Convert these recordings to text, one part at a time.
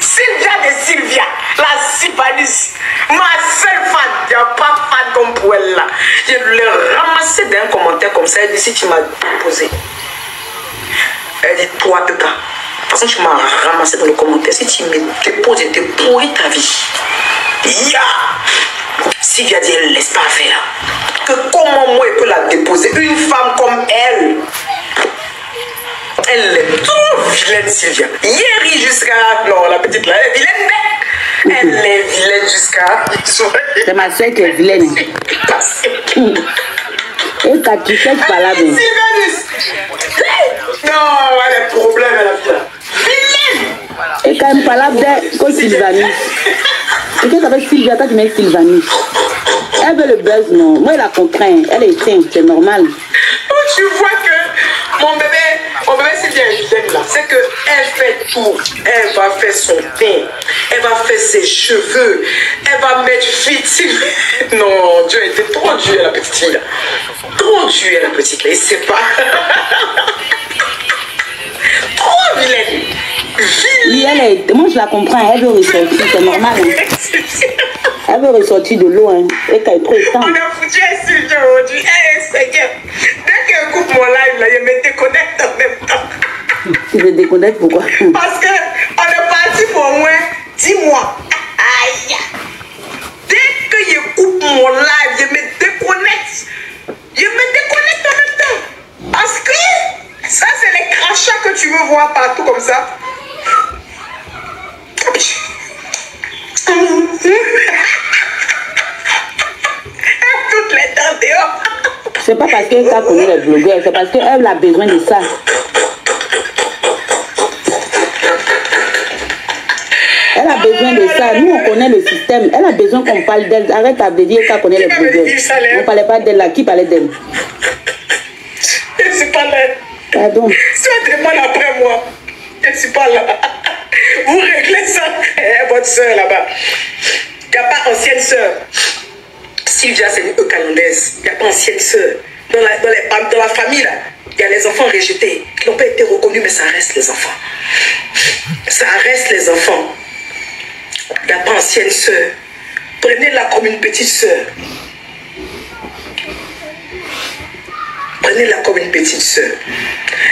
Sylvia de Sylvia, la Sipanis, ma seule fan, il n'y a pas fan comme pour elle là. Je l'ai ramassé d'un commentaire comme ça, elle dit si tu m'as déposé. Elle dit toi, Peka, de toute façon tu m'as ramassé dans le commentaire, si tu me déposes, je te pourris ta vie. Ya! Sylvia dit elle ne laisse pas faire. Que comment moi je peux la déposer? Une femme comme elle. Elle est trop vilaine, Sylvia. Hier jusqu'à... Non, la petite là, elle est vilaine. Elle est vilaine jusqu'à... C'est ma soeur qui est vilaine. Et ta t-shirt pas là. Non, elle a des problèmes, elle a bien. Vilaine. Et quand même pas là, comme Sylvanie. Et quand t'appelles Sylvia, toi tu mets Sylvanie. Elle veut le buzz, non. Moi, elle la contraint. Elle est saine, c'est normal. Tu vois que mon bébé Sylvia est vilaine là. C'est qu'elle fait tout. Elle va faire son teint. Elle va faire ses cheveux. Elle va mettre fit. Non, Dieu était trop dur à la petite fille là. Trop dur à la petite là. Il sait pas. Trop vilaine. Oui, elle est... Moi, je la comprends. Elle veut ressortir. C'est normal. Hein. Elle veut ressortir de l'eau. Hein. Et qu'elle est trop étendue. On a foutu un Sylvia aujourd'hui. Elle est Seigneur. Dès qu'elle coupe mon live, là, je me déconnecte en même temps. Tu te déconnectes pourquoi? Parce qu'on est parti pour au moins 10 mois. Aïe. Dès que je coupe mon live, je me déconnecte. Je me déconnecte en même temps. Parce que ça, c'est les crachats que tu veux voir partout comme ça. Toutes les dents dehors. C'est pas parce qu'elle connaît les blogueurs, c'est parce qu'elle a besoin de ça. Elle a besoin de ça. Nous, on connaît le système. Elle a besoin qu'on parle d'elle. Arrête de dire qu'elle connaît les blogueurs. On ne parlait pas d'elle là. Qui parlait d'elle? Je ne suis pas là. Pardon. Si on demande après moi, je ne suis pas là. Vous réglez ça. Votre soeur là-bas. Il n'y a pas ancienne soeur. Sylvia, c'est une calandaise. Il n'y a pas ancienne soeur. Dans la famille, là, il y a les enfants rejetés qui n'ont pas été reconnus, mais ça reste les enfants. Ça reste les enfants. Il n'y a pas ancienne soeur. Prenez-la comme une petite soeur. Prenez-la comme une petite soeur.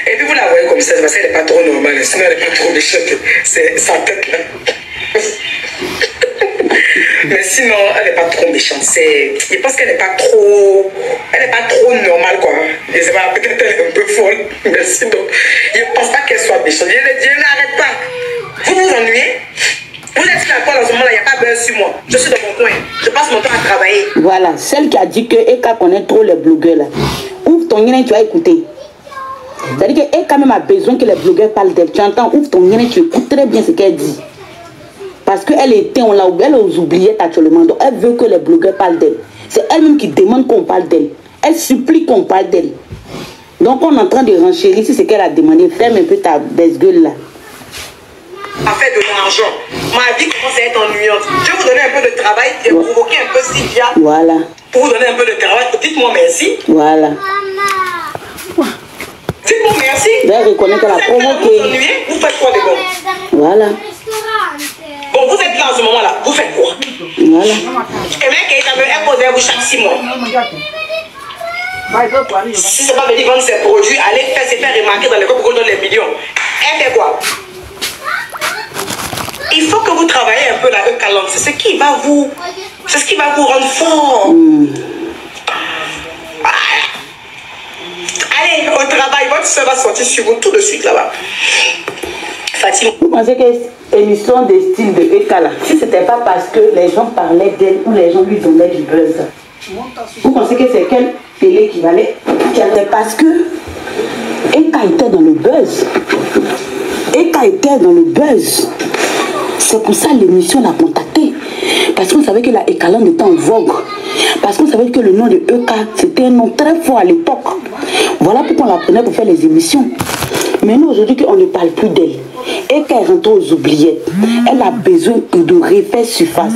Et puis vous la voyez comme ça, parce qu'elle n'est pas trop normale, sinon elle n'est pas trop méchante. C'est sa tête là. Mais sinon, elle n'est pas trop méchante. Je pense qu'elle n'est pas trop... Elle n'est pas trop normale, quoi. Je sais pas, peut-être elle est un peu folle. Mais sinon, je ne pense pas qu'elle soit méchante. Je n'arrête pas. Vous vous ennuyez? Vous êtes là quoi dans ce moment-là? Il n'y a pas besoin sur moi. Je suis dans mon coin. Je passe mon temps à travailler. Voilà, celle qui a dit que Eka connaît trop les blogueurs là. Ouvre ton lien, tu vas écouter. C'est-à-dire qu'Eka même a besoin que les blogueurs parlent d'elle. Tu entends, ouvre ton lien, tu écoutes très bien ce qu'elle dit. Parce qu'elle était, on l'a oublié, elle les oubliait actuellement. Donc elle veut que les blogueurs parlent d'elle. C'est elle-même qui demande qu'on parle d'elle. Elle supplie qu'on parle d'elle. Donc on est en train de renchérir si c'est qu'elle a demandé. Ferme un peu ta baisse-gueule là. À faire de l'argent. Ma vie commence à être ennuyante. Je vais vous donner un peu de travail et provoquer un peu Sylvia. Voilà. Pour vous donner un peu de travail. Dites-moi merci. Voilà. Dites-moi merci. Elle reconnaît qu'elle a provoqué. Vous faites quoi de bon? Voilà. Bon, vous êtes là en ce moment-là. Vous faites quoi? Voilà. Et mec, elle pose vous chaque 6 mois. Si c'est pas venir vendre ses produits, allez se faire remarquer dans les cours pour qu'on donne les millions. Elle fait quoi? Il faut que vous travaillez un peu la calante. C'est ce qui va vous... C'est ce qui va vous rendre fort. Allez, au travail, votre soeur va sortir sur vous tout de suite là-bas. Fatima. Vous pensez que l'émission de style de Eka là, si c'était pas parce que les gens parlaient d'elle ou les gens lui donnaient du buzz, vous pensez que c'est quelle télé qui valait? C'est parce que Eka était dans le buzz. Eka était dans le buzz. C'est pour ça l'émission l'a contacté. Parce qu'on savait que la Ekalande était en vogue. Parce qu'on savait que le nom de Eka, c'était un nom très fort à l'époque. Voilà pourquoi on la prenait pour faire les émissions. Maintenant, aujourd'hui, qu'on ne parle plus d'elle et qu'elle rentre aux oubliettes, elle a besoin de refaire surface.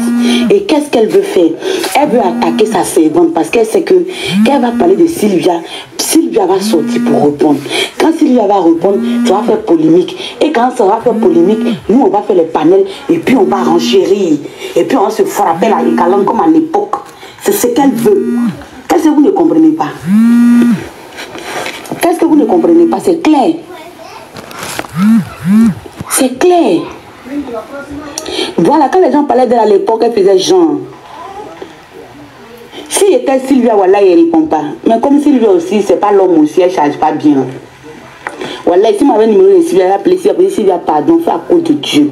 Et qu'est-ce qu'elle veut faire? Elle veut attaquer sa servante parce qu'elle sait qu'elle va parler de Sylvia. Sylvia va sortir pour répondre. Quand Sylvia va répondre, ça va faire polémique. Et quand ça va faire polémique, nous, on va faire les panels et puis on va renchérir. Et puis on va se frapper la écalante comme à l'époque. C'est ce qu'elle veut. Qu'est-ce que vous ne comprenez pas? Qu'est-ce que vous ne comprenez pas? C'est clair. C'est clair. Voilà, quand les gens parlaient d'elle à l'époque, elle faisait genre. Si était Sylvia, voilà, il ne répond pas. Mais comme Sylvia aussi, c'est pas l'homme aussi, elle ne charge pas bien. Voilà, si m'avait numéro de Sylvia, elle a appelé Sylvia, pardon, fais à cause de Dieu.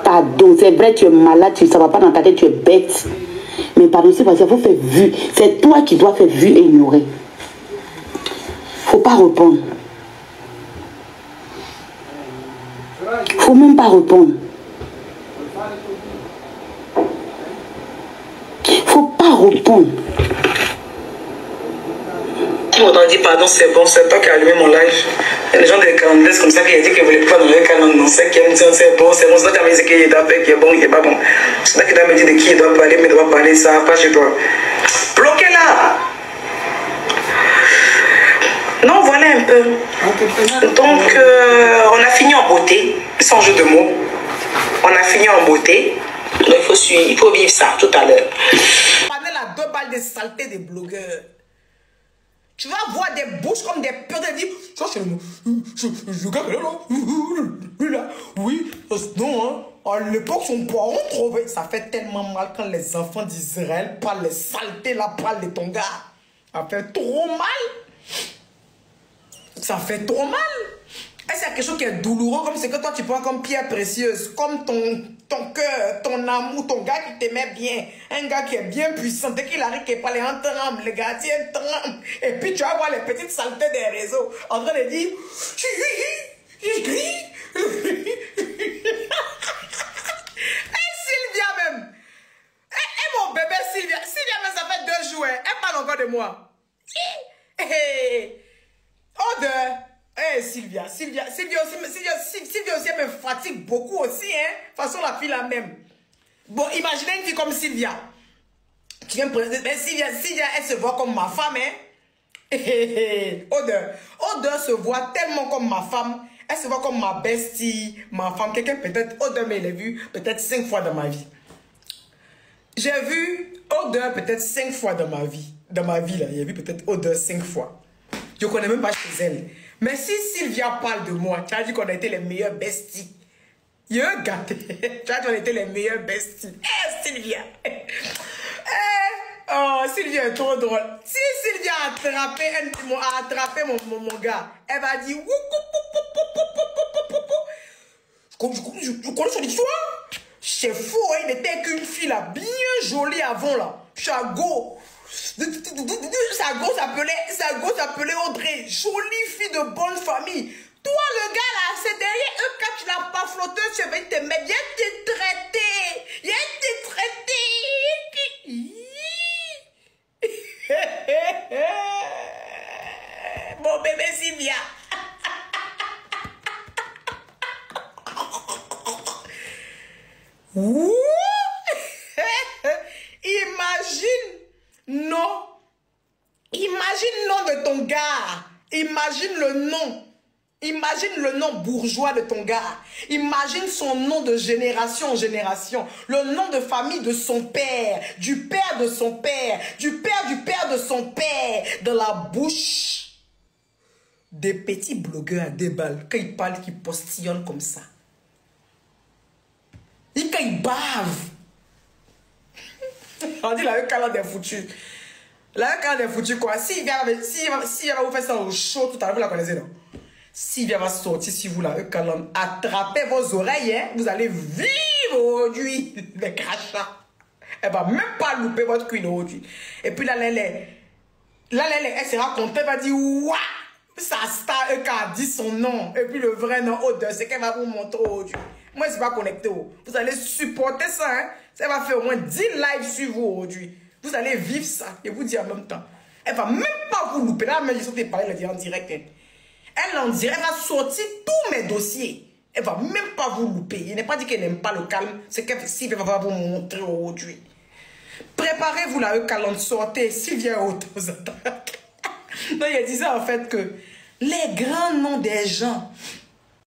Pardon, c'est vrai, tu es malade, ça ne va pas dans ta tête, tu es bête. Mais pardon, c'est parce qu'il faut faire vue. C'est toi qui dois faire vue et ignorer. Faut pas répondre. Faut même pas répondre. Faut pas répondre. On dit pardon, c'est bon, c'est toi qui as allumé mon live. Il y a des gens de Candace comme ça qui ont dit qu'ils ne voulaient pas dans le calendrier. Non, c'est qui aiment dire c'est bon, c'est toi qui as dit qu'il doit faire, qui est bon, qui est pas bon. C'est toi qui dois me dire de qui il doit parler, mais il doit parler ça, pas chez toi. Bloquez-la! Non, voilà un peu. Donc, on a fini en beauté, sans jeu de mots. On a fini en beauté. Donc, il faut vivre ça tout à l'heure. Panel à 2 balles de saleté des blogueurs. Tu vas voir des bouches comme des peurs de dire, ça c'est le gars là, oui, non, hein. À l'époque, son parent trouvait, ça fait tellement mal quand les enfants d'Israël parlent les saletés là, parlent de ton gars. Ça fait trop mal. Ça fait trop mal. Et c'est quelque chose qui est douloureux, comme c'est que toi tu prends comme pierre précieuse, comme ton cœur, ton amour, ton gars qui t'aimait bien, un gars qui est bien puissant, dès qu'il arrive, qu'il parle en tremble, le gardien tremble, et puis tu vas voir les petites saletés des réseaux, en train de dire, je crie. Et Sylvia même, et mon bébé Sylvia même ça fait 2 jours, elle parle encore de moi. Odeur. Sylvia aussi me fatigue beaucoup aussi, hein. De toute façon, la fille la même. Bon, imaginez une fille comme Sylvia. Tu viens me présenter, mais Sylvia, elle se voit comme ma femme, hein. Odeur se voit tellement comme ma femme. Elle se voit comme ma bestie, ma femme. Quelqu'un peut-être, Odeur, mais elle l'a vu peut-être 5 fois dans ma vie. J'ai vu Odeur peut-être 5 fois dans ma vie. Dans ma vie, là, j'ai vu peut-être Odeur 5 fois. Je ne connais même pas chez elle. Mais si Sylvia parle de moi, tu as dit qu'on a été les meilleurs besties. Il y a un gâté. Tu as dit qu'on a été les meilleurs besties. Sylvia. Oh, Sylvia est trop drôle. Si Sylvia a attrapé mon gars, elle va dire... Je connais son histoire. C'est faux, hein, il n'était qu'une fille là, bien jolie avant là. Chago. Sa go s'appelait Audrey. Jolie fille de bonne famille. Toi, le gars là, c'est derrière eux quand tu n'as pas flotté, tu vas te mettre. Viens te traiter. Viens te traiter. Mon bébé Sylvia. Imagine. Non. Imagine le nom de ton gars. Imagine le nom. Imagine le nom bourgeois de ton gars. Imagine son nom de génération en génération. Le nom de famille de son père. Du père de son père. Du père de son père. Dans la bouche des petits blogueurs à 2 balles. Quand ils parlent, qu'ils postillonnent comme ça. Et quand ils bavent. On dit la calme des foutus. La calme des foutus quoi. Si vient vous faire ça au show tout à l'heure, vous la connaissez non? Si vient va sortir si vous la calme, attrapez vos oreilles, hein, vous allez vivre aujourd'hui les crachats. Elle va même pas louper votre queen aujourd'hui. Et puis là, elle sera contente, elle va dire waouh, sa star a dit son nom. Et puis le vrai nom Odeur, c'est qu'elle va vous montrer aujourd'hui. Moi, je ne suis pas connecté. Vous allez supporter ça. Hein? Ça va faire au moins 10 lives sur vous aujourd'hui. Vous allez vivre ça et vous dire en même temps. Elle ne va même pas vous louper. Là, mais je suis parler en direct. Hein? Elle en dirait, elle va sortir tous mes dossiers. Elle va même pas vous louper. Il n'est pas dit qu'elle n'aime pas le calme. C'est qu'elle Sylvia va vous montrer aujourd'hui. Préparez-vous là, eux, calme, sortez. Sylvia est aux attaques. Non, il disait en fait que les grands noms des gens